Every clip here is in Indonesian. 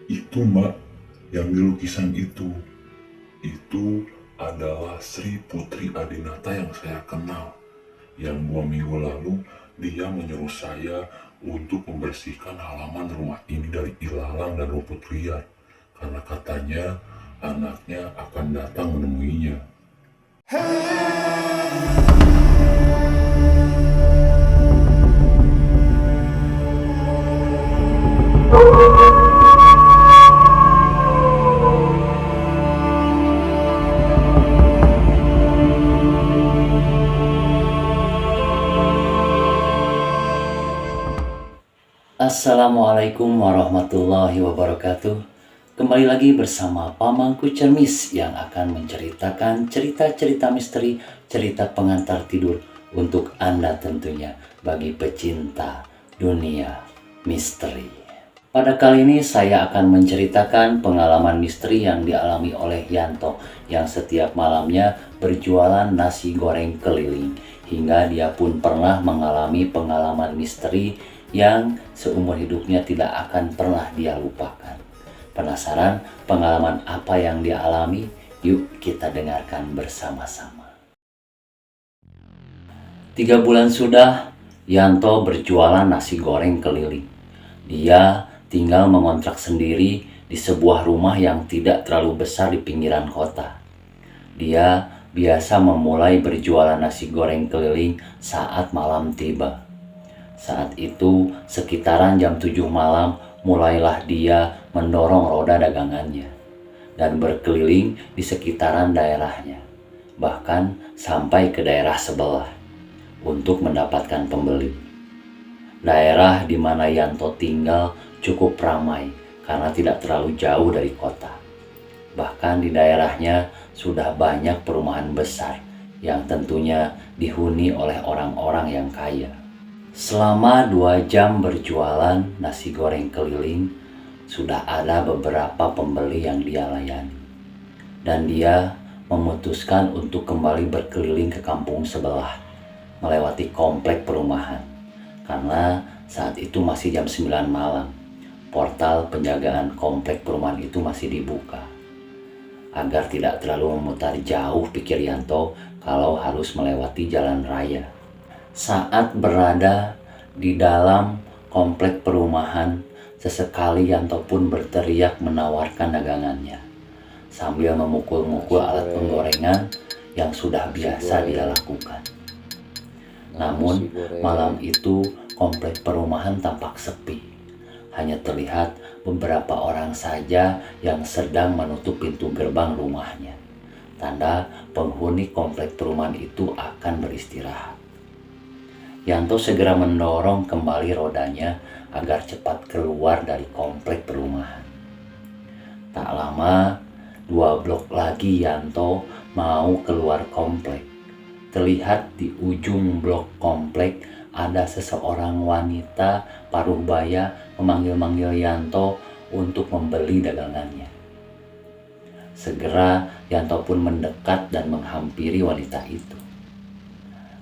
Itu Mbak, yang di lukisan itu adalah Sri Putri Adinata yang saya kenal. Yang 2 minggu lalu dia menyuruh saya untuk membersihkan halaman rumah ini dari ilalang dan rumput liar. Karena katanya anaknya akan datang menemuinya. Assalamualaikum warahmatullahi wabarakatuh. Kembali lagi bersama Pamangku Cermis yang akan menceritakan cerita-cerita misteri, cerita pengantar tidur untuk Anda tentunya bagi pecinta dunia misteri. Pada kali ini saya akan menceritakan pengalaman misteri yang dialami oleh Yanto yang setiap malamnya berjualan nasi goreng keliling, hingga dia pun pernah mengalami pengalaman misteri yang seumur hidupnya tidak akan pernah dia lupakan. Penasaran pengalaman apa yang dia alami? Yuk kita dengarkan bersama-sama. 3 bulan sudah Yanto berjualan nasi goreng keliling. Dia tinggal mengontrak sendiri di sebuah rumah yang tidak terlalu besar di pinggiran kota. Dia biasa memulai berjualan nasi goreng keliling saat malam tiba. Saat itu sekitaran jam 7 malam mulailah dia mendorong roda dagangannya dan berkeliling di sekitaran daerahnya, bahkan sampai ke daerah sebelah untuk mendapatkan pembeli. Daerah di mana Yanto tinggal cukup ramai karena tidak terlalu jauh dari kota. Bahkan di daerahnya sudah banyak perumahan besar yang tentunya dihuni oleh orang-orang yang kaya. Selama 2 jam berjualan nasi goreng keliling, sudah ada beberapa pembeli yang dia layani. Dan dia memutuskan untuk kembali berkeliling ke kampung sebelah, melewati komplek perumahan. Karena saat itu masih jam 9 malam, portal penjagaan komplek perumahan itu masih dibuka. Agar tidak terlalu memutar jauh, pikir Yanto, kalau harus melewati jalan raya. Saat berada di dalam komplek perumahan, sesekali Yanto pun berteriak menawarkan dagangannya, sambil memukul-mukul alat penggorengan yang sudah biasa dia lakukan. Namun malam itu komplek perumahan tampak sepi. Hanya terlihat beberapa orang saja yang sedang menutup pintu gerbang rumahnya. Tanda penghuni komplek perumahan itu akan beristirahat. Yanto segera mendorong kembali rodanya agar cepat keluar dari komplek perumahan. Tak lama, 2 blok lagi Yanto mau keluar komplek. Terlihat di ujung blok komplek ada seseorang wanita paruh baya memanggil-manggil Yanto untuk membeli dagangannya. Segera Yanto pun mendekat dan menghampiri wanita itu.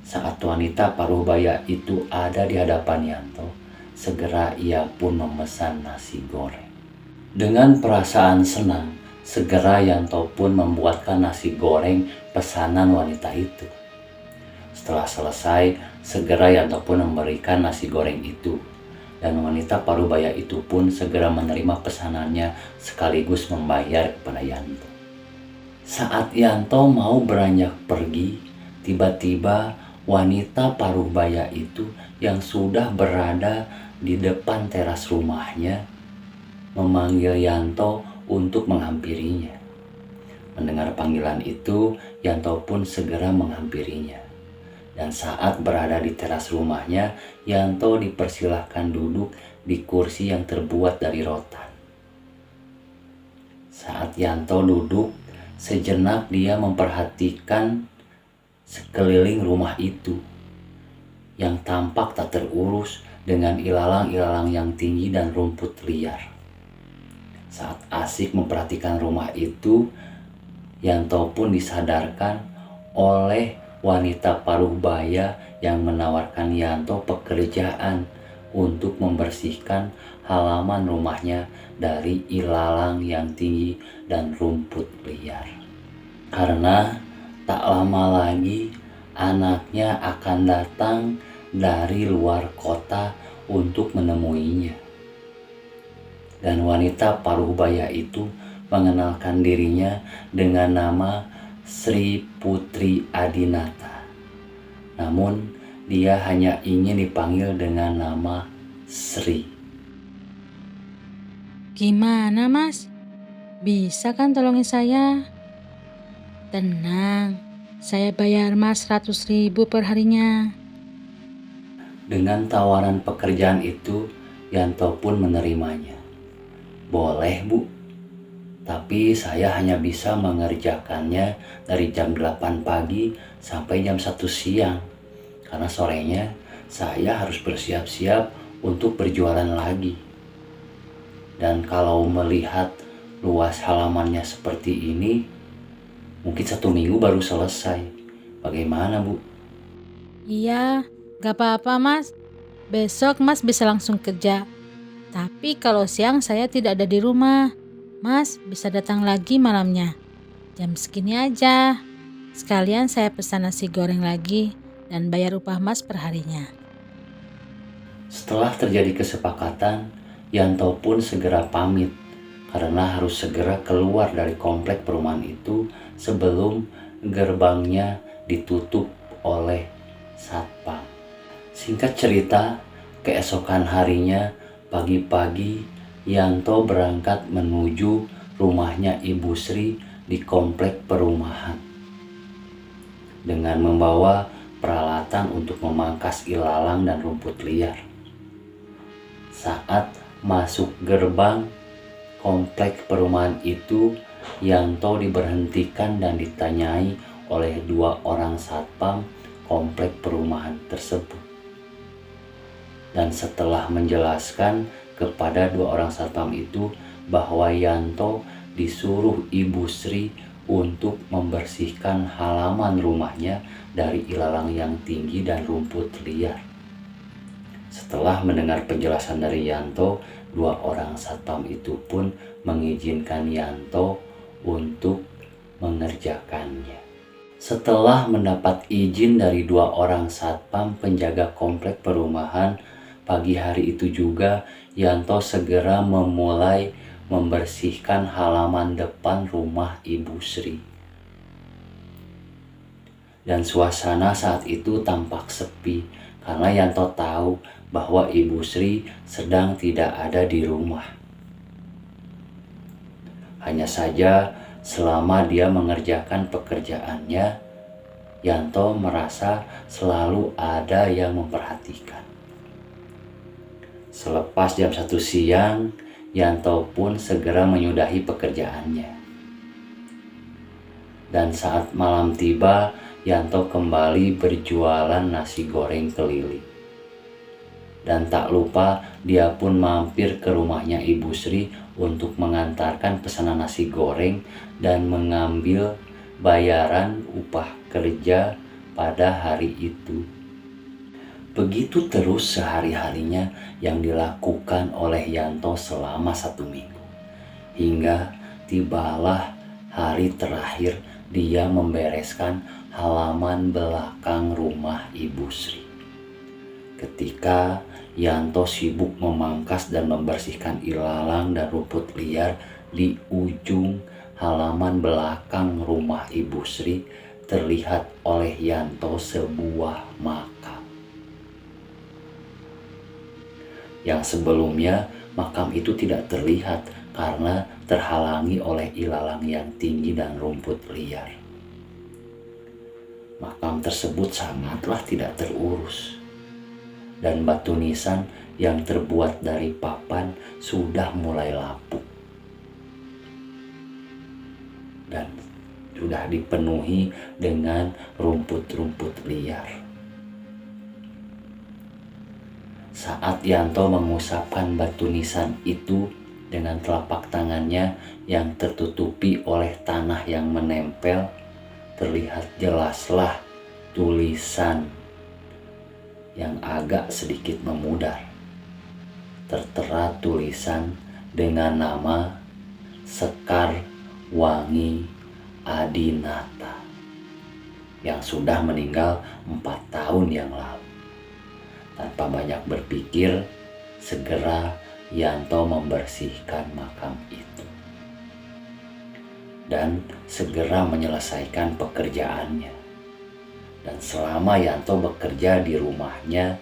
Saat wanita paruh baya itu ada di hadapan Yanto, segera ia pun memesan nasi goreng. Dengan perasaan senang, segera Yanto pun membuatkan nasi goreng pesanan wanita itu. Setelah selesai, segera Yanto pun memberikan nasi goreng itu. Dan wanita paruh baya itu pun segera menerima pesanannya sekaligus membayar kepada Yanto. Saat Yanto mau beranjak pergi, tiba-tiba wanita paruh baya itu yang sudah berada di depan teras rumahnya memanggil Yanto untuk menghampirinya. Mendengar panggilan itu, Yanto pun segera menghampirinya. Dan saat berada di teras rumahnya, Yanto dipersilahkan duduk di kursi yang terbuat dari rotan. Saat Yanto duduk, sejenak dia memperhatikan sekeliling rumah itu yang tampak tak terurus dengan ilalang-ilalang yang tinggi dan rumput liar. Saat asik memperhatikan rumah itu, Yanto pun disadarkan oleh wanita paruh baya yang menawarkan Yanto pekerjaan untuk membersihkan halaman rumahnya dari ilalang yang tinggi dan rumput liar. Karena tak lama lagi anaknya akan datang dari luar kota untuk menemuinya. Dan wanita paruhbaya itu mengenalkan dirinya dengan nama Sri Putri Adinata. Namun dia hanya ingin dipanggil dengan nama Sri. Gimana Mas? Bisa kan tolongin saya? Tenang, saya bayar Mas 100.000 per harinya. Dengan tawaran pekerjaan itu, Yanto pun menerimanya. Boleh Bu, tapi saya hanya bisa mengerjakannya dari jam 8 pagi sampai jam 1 siang. Karena sorenya saya harus bersiap-siap untuk berjualan lagi. Dan kalau melihat luas halamannya seperti ini, mungkin 1 minggu baru selesai. Bagaimana Bu? Iya, gak apa-apa Mas. Besok Mas bisa langsung kerja. Tapi kalau siang saya tidak ada di rumah. Mas bisa datang lagi malamnya. Jam segini aja. Sekalian saya pesan nasi goreng lagi dan bayar upah Mas per harinya. Setelah terjadi kesepakatan, Yanto pun segera pamit karena harus segera keluar dari komplek perumahan itu sebelum gerbangnya ditutup oleh satpam. Singkat cerita, keesokan harinya pagi-pagi Yanto berangkat menuju rumahnya Ibu Sri di komplek perumahan dengan membawa peralatan untuk memangkas ilalang dan rumput liar. Saat masuk gerbang komplek perumahan itu, Yanto diberhentikan dan ditanyai oleh 2 orang satpam komplek perumahan tersebut. Dan setelah menjelaskan kepada 2 orang satpam itu bahwa Yanto disuruh Ibu Sri untuk membersihkan halaman rumahnya dari ilalang yang tinggi dan rumput liar. Setelah mendengar penjelasan dari Yanto, 2 orang satpam itu pun mengizinkan Yanto untuk mengerjakannya. Setelah mendapat izin dari 2 orang satpam penjaga komplek perumahan, pagi hari itu juga Yanto segera memulai membersihkan halaman depan rumah Ibu Sri. Dan suasana saat itu tampak sepi karena Yanto tahu bahwa Ibu Sri sedang tidak ada di rumah. Hanya saja selama dia mengerjakan pekerjaannya, Yanto merasa selalu ada yang memperhatikan. Selepas jam 1 siang, Yanto pun segera menyudahi pekerjaannya. Dan saat malam tiba, Yanto kembali berjualan nasi goreng keliling. Dan tak lupa dia pun mampir ke rumahnya Ibu Sri untuk mengantarkan pesanan nasi goreng dan mengambil bayaran upah kerja pada hari itu. Begitu terus sehari-harinya yang dilakukan oleh Yanto selama 1 minggu. Hingga tibalah hari terakhir dia membereskan halaman belakang rumah Ibu Sri. Ketika Yanto sibuk memangkas dan membersihkan ilalang dan rumput liar di ujung halaman belakang rumah Ibu Sri, terlihat oleh Yanto sebuah makam. Yang sebelumnya makam itu tidak terlihat karena terhalangi oleh ilalang yang tinggi dan rumput liar. Makam tersebut sangatlah tidak terurus, dan batu nisan yang terbuat dari papan sudah mulai lapuk dan sudah dipenuhi dengan rumput-rumput liar. Saat Yanto mengusapkan batu nisan itu dengan telapak tangannya yang tertutupi oleh tanah yang menempel, terlihat jelaslah tulisan yang agak sedikit memudar. tertera tulisan dengan nama Sekar Wangi Adinata yang sudah meninggal 4 tahun yang lalu. Tanpa banyak berpikir, segera Yanto membersihkan makam itu dan segera menyelesaikan pekerjaannya. Dan selama Yanto bekerja di rumahnya,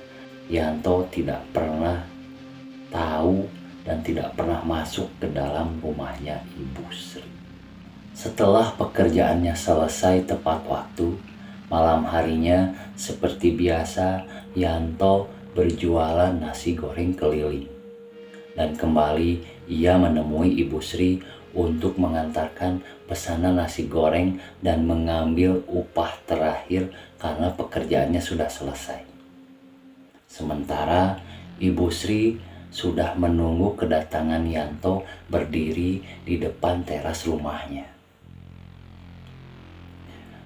Yanto tidak pernah tahu dan tidak pernah masuk ke dalam rumahnya Ibu Sri. Setelah pekerjaannya selesai tepat waktu, malam harinya seperti biasa Yanto berjualan nasi goreng keliling. Dan kembali ia menemui Ibu Sri untuk mengantarkan pesanan nasi goreng dan mengambil upah terakhir karena pekerjaannya sudah selesai. Sementara Ibu Sri sudah menunggu kedatangan Yanto berdiri di depan teras rumahnya.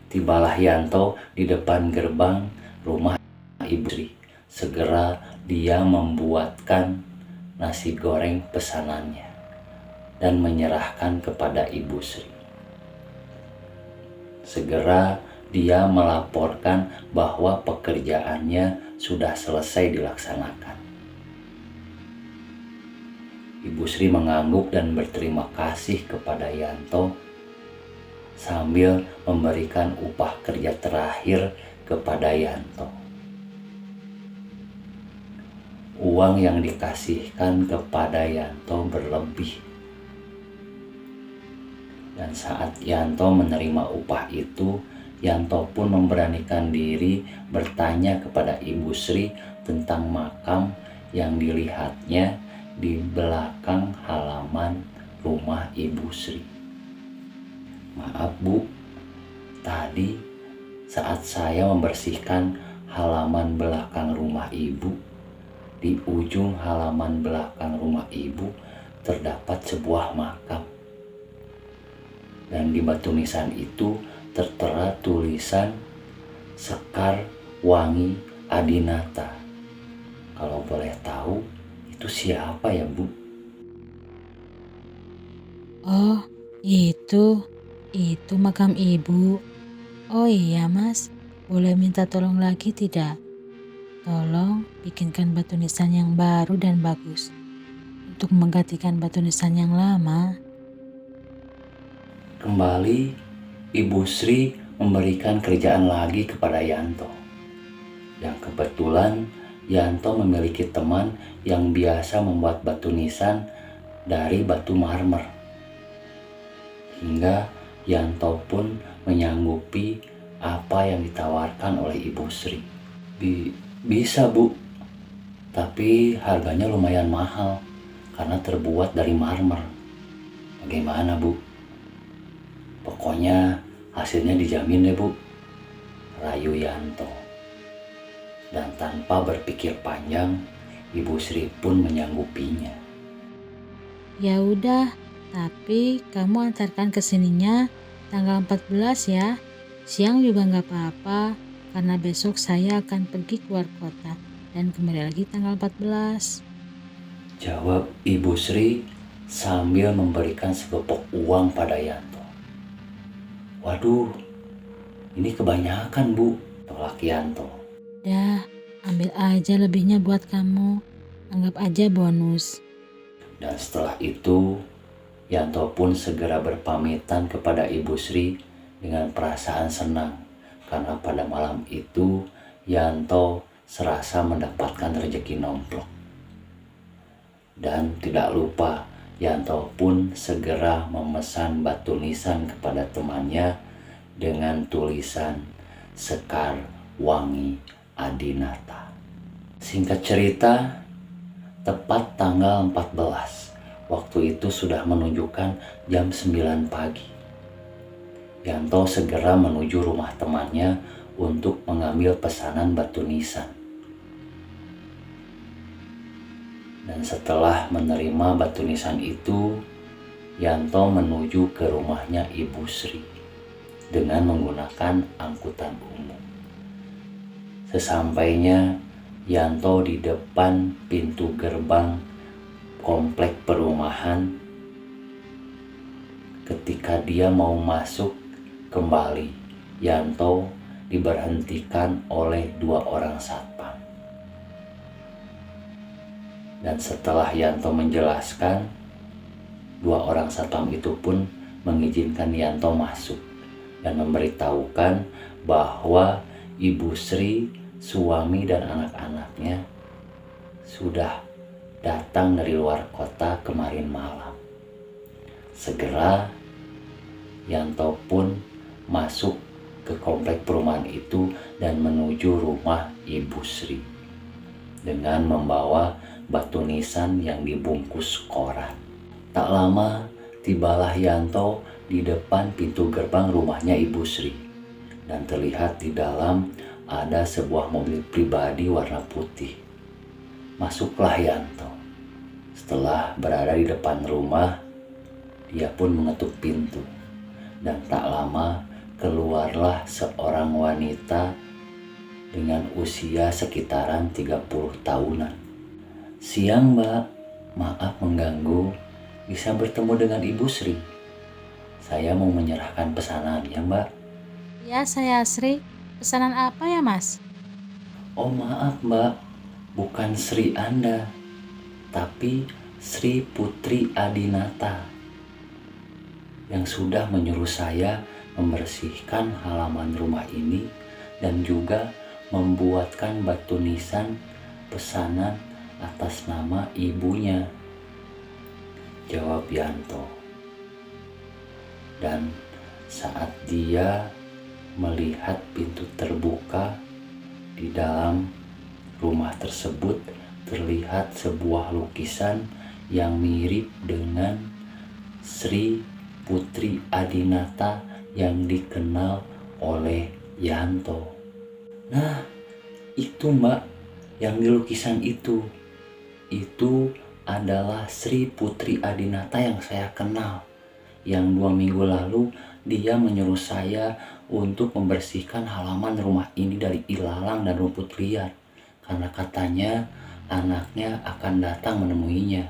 Tibalah Yanto di depan gerbang rumah Ibu Sri. Segera dia membuatkan nasi goreng pesanannya dan menyerahkan kepada Ibu Sri. Segera dia melaporkan bahwa pekerjaannya sudah selesai dilaksanakan. Ibu Sri mengangguk dan berterima kasih kepada Yanto sambil memberikan upah kerja terakhir kepada Yanto. Uang yang dikasihkan kepada Yanto berlebih. Dan saat Yanto menerima upah itu, Yanto pun memberanikan diri bertanya kepada Ibu Sri tentang makam yang dilihatnya di belakang halaman rumah Ibu Sri. Maaf Bu, tadi saat saya membersihkan halaman belakang rumah Ibu, di ujung halaman belakang rumah Ibu terdapat sebuah makam. Dan di batu nisan itu tertera tulisan Sekar Wangi Adinata. Kalau boleh tahu, itu siapa ya Bu? Oh, itu makam ibu. Oh iya Mas, boleh minta tolong lagi tidak? Tolong bikinkan batu nisan yang baru dan bagus untuk menggantikan batu nisan yang lama. Kembali Ibu Sri memberikan kerjaan lagi kepada Yanto. Yang kebetulan Yanto memiliki teman yang biasa membuat batu nisan dari batu marmer. Hingga Yanto pun menyanggupi apa yang ditawarkan oleh Ibu Sri. Bisa Bu, tapi harganya lumayan mahal karena terbuat dari marmer. Bagaimana Bu? Pokoknya hasilnya dijamin deh Bu, rayu Yanto. Dan tanpa berpikir panjang, Ibu Sri pun menyanggupinya. Ya udah, tapi kamu antarkan ke sininya tanggal 14 ya. Siang juga nggak apa-apa, karena besok saya akan pergi keluar kota dan kembali lagi tanggal 14. Jawab Ibu Sri sambil memberikan segepok uang pada Yanto. Waduh, ini kebanyakan Bu, tolak Yanto. Dah, ambil aja lebihnya buat kamu. Anggap aja bonus. Dan setelah itu, Yanto pun segera berpamitan kepada Ibu Sri dengan perasaan senang. Karena pada malam itu, Yanto serasa mendapatkan rezeki nomplok. Dan tidak lupa, Yanto pun segera memesan batu nisan kepada temannya dengan tulisan Sekar Wangi Adinata. Singkat cerita, tepat tanggal 14, waktu itu sudah menunjukkan jam 9 pagi. Yanto segera menuju rumah temannya untuk mengambil pesanan batu nisan. Dan setelah menerima batu nisan itu, Yanto menuju ke rumahnya Ibu Sri dengan menggunakan angkutan umum. Sesampainya Yanto di depan pintu gerbang komplek perumahan. Ketika dia mau masuk kembali, Yanto diberhentikan oleh 2 orang satpam. Dan setelah Yanto menjelaskan, 2 orang satpam itu pun mengizinkan Yanto masuk dan memberitahukan bahwa Ibu Sri, suami dan anak-anaknya sudah datang dari luar kota kemarin malam. Segera Yanto pun masuk ke komplek perumahan itu dan menuju rumah Ibu Sri dengan membawa batu nisan yang dibungkus koran. Tak lama tibalah Yanto di depan pintu gerbang rumahnya Ibu Sri, dan terlihat di dalam ada sebuah mobil pribadi warna putih. Masuklah Yanto. Setelah berada di depan rumah, dia pun mengetuk pintu, dan tak lama keluarlah seorang wanita dengan usia sekitaran 30 tahunan. "Siang, Mbak. Maaf mengganggu. Bisa bertemu dengan Ibu Sri? Saya mau menyerahkan pesanannya, Mbak." Ya, saya Sri. Pesanan apa ya, Mas? "Oh, maaf, Mbak. Bukan Sri Anda, tapi Sri Putri Adinata yang sudah menyuruh saya membersihkan halaman rumah ini dan juga membuatkan batu nisan pesanan atas nama ibunya," jawab Yanto. Dan saat dia melihat pintu terbuka, di dalam rumah tersebut terlihat sebuah lukisan yang mirip dengan Sri Putri Adinata yang dikenal oleh Yanto. "Nah, itu Mbak, yang di lukisan itu adalah Sri Putri Adinata yang saya kenal. Yang 2 minggu lalu dia menyuruh saya untuk membersihkan halaman rumah ini dari ilalang dan rumput liar, karena katanya anaknya akan datang menemuinya.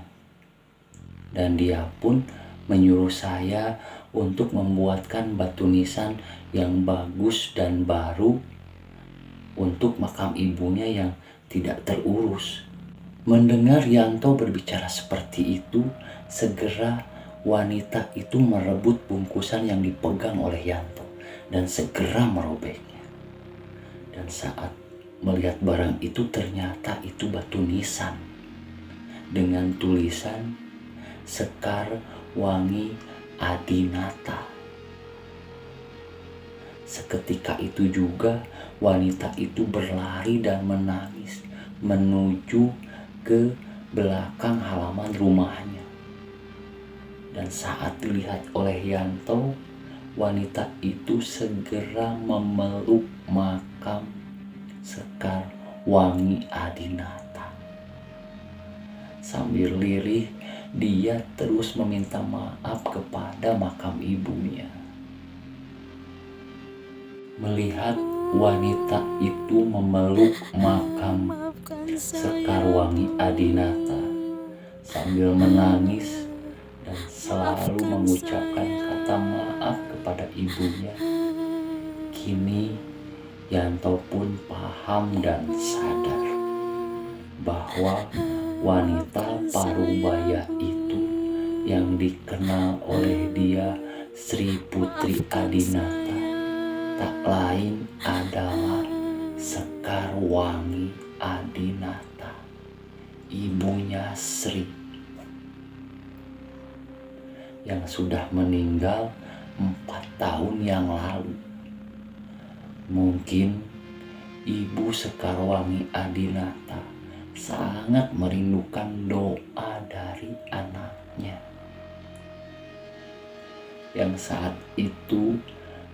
Dan dia pun menyuruh saya untuk membuatkan batu nisan yang bagus dan baru untuk makam ibunya yang tidak terurus." Mendengar Yanto berbicara seperti itu, segera wanita itu merebut bungkusan yang dipegang oleh Yanto dan segera merobeknya. Dan saat melihat barang itu, ternyata itu batu nisan dengan tulisan Sekar Wangi Adinata. Seketika itu juga wanita itu berlari dan menangis menuju ke belakang halaman rumahnya. Dan saat dilihat oleh Yanto, wanita itu segera memeluk makam Sekar Wangi Adinata. Sambil lirih, dia terus meminta maaf kepada makam ibunya. Melihat wanita itu memeluk makam Sekar Wangi Adinata sambil menangis dan selalu mengucapkan kata maaf kepada ibunya, kini Yanto pun paham dan sadar bahwa wanita parubaya itu yang dikenal oleh dia Sri Putri Adinata tak lain adalah Sekar Wangi Adinata, ibunya Sri, yang sudah meninggal 4 tahun yang lalu. Mungkin Ibu Sekar Wangi Adinata sangat merindukan doa dari anaknya, yang saat itu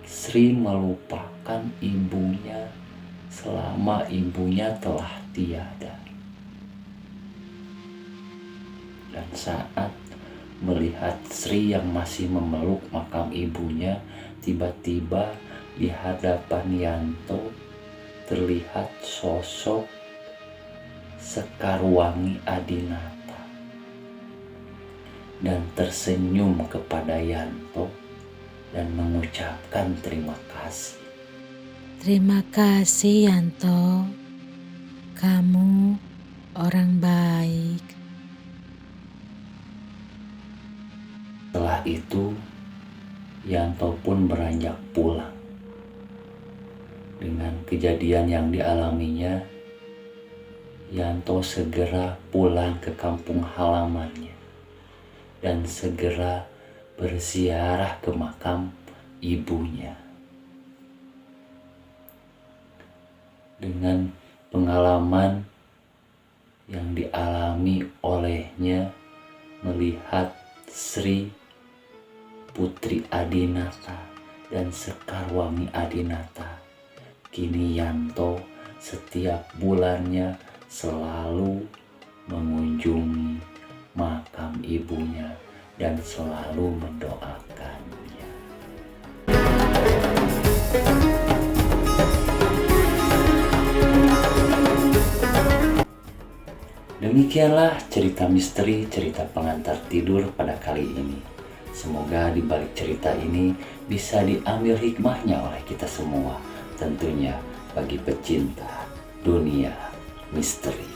Sri melupakan ibunya selama ibunya telah tiada. Dan saat melihat Sri yang masih memeluk makam ibunya, tiba-tiba di hadapan Yanto terlihat sosok Sekar Wangi Adinata dan tersenyum kepada Yanto dan mengucapkan terima kasih. Terima kasih Yanto, kamu orang baik. Setelah itu, Yanto pun beranjak pulang. Dengan kejadian yang dialaminya, Yanto segera pulang ke kampung halamannya dan segera berziarah ke makam ibunya. Dengan pengalaman yang dialami olehnya melihat Sri Putri Adinata dan Sekarwangi Adinata, kini Yanto setiap bulannya selalu mengunjungi makam ibunya dan selalu mendoakannya. Demikianlah cerita misteri, cerita pengantar tidur pada kali ini. Semoga di balik cerita ini bisa diambil hikmahnya oleh kita semua, tentunya bagi pecinta dunia misteri.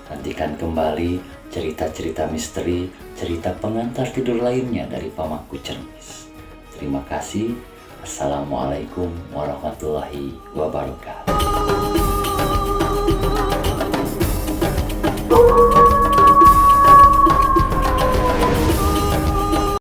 Nantikan kembali cerita-cerita misteri, cerita pengantar tidur lainnya dari Pamangku Cermis. Terima kasih. Assalamualaikum warahmatullahi wabarakatuh.